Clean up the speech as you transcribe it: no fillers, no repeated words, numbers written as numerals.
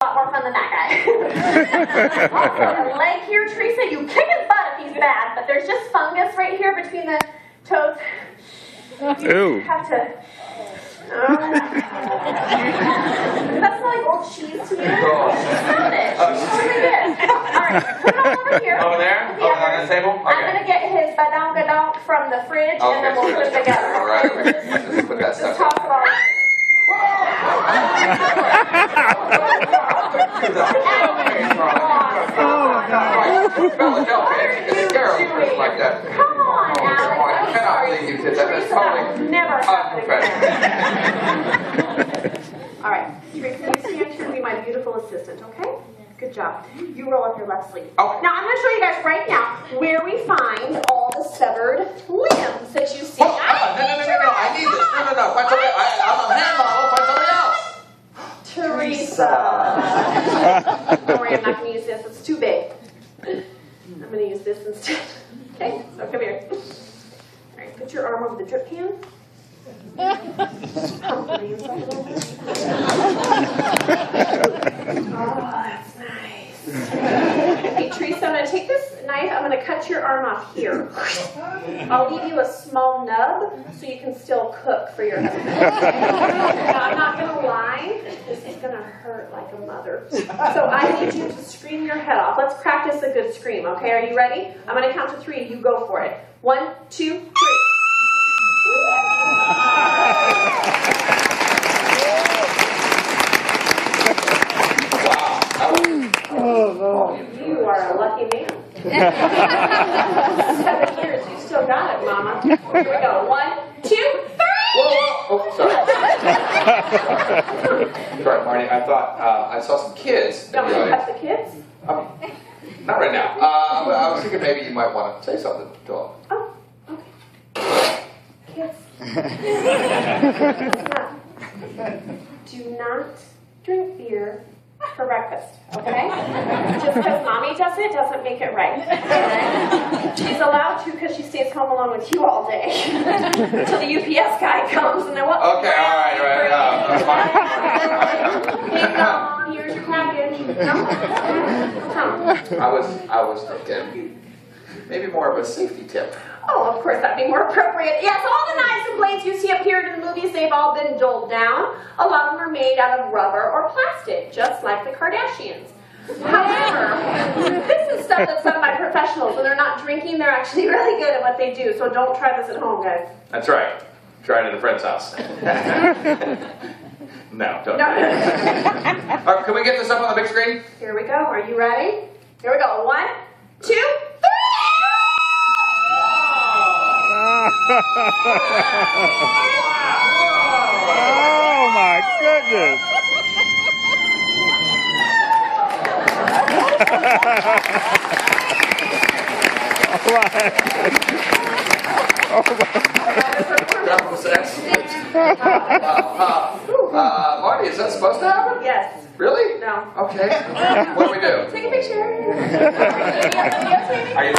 A lot more fun than that guy. Also, the leg here, Teresa, you kick his butt if he's bad, but there's just fungus right here between the toes. You have to... Does that smell like old cheese to you? Smell it. She's really good. Alright, put it all over here. Over there? On the table? Okay. I'm going to get his badonk from the fridge, and then we'll put it together. Alright, just put that stuff toss it all. Like that. Come on, Alex. I cannot believe you did that. That's totally never unprofessional. All right, Teresa, you stand here and be my beautiful assistant, okay? Good job. You roll up your left sleeve. Okay. Now, I'm going to show you guys right now where we find all the severed limbs that you see. No. I need this. No. Find somebody. I'm a hand model. Find somebody else. Teresa. Don't worry, I'm not going to use this. It's too big. I'm going to use this instead. Okay, so come here. All right, put your arm over the drip pan. Pump the veins up a little bit. Oh, that's nice. Okay, Teresa, I'm going to take this knife. I'm going to cut your arm off here. I'll leave you a small nub so you can still cook for your husband. Now, I'm not going to lie. This is going to hurt like a mother. So I need you to scream your head off. Let's practice a good scream, okay? Are you ready? I'm going to count to 3. You go for it. 1, 2, 3. You are a lucky man. 7 years, you still got it, Mama. Here we go. 1, 2, 3. Whoa. Oh, sorry. Sorry, Marty. I thought I saw some kids. Don't you touch the kids? Not right now. I was thinking maybe you might want to say something to them. Oh, okay. Kids. Do not drink beer for breakfast, okay? Just because Mommy does it doesn't make it right. She's allowed to because she stays home alone with you all day. Until the UPS guy comes and then what? Okay, all right. Ding dong, here's your package. No? I was thinking maybe more of a safety tip. Oh, of course, that'd be more appropriate. Yes, all the knives and blades you see up here in the movies, they've all been dulled down. A lot of them are made out of rubber or plastic, just like the Kardashians. However, this is stuff that's done by professionals. When they're not drinking, they're actually really good at what they do. So don't try this at home, guys. That's right. Try it at a friend's house. No, don't. No. All right, can we get this up on the big screen? Here we go. Are you ready? Here we go. 1, 2, 3. Oh my goodness. That was excellent. Marty, is that supposed to happen? Yes. Really? No. Okay. What do we do? Take a picture. Are you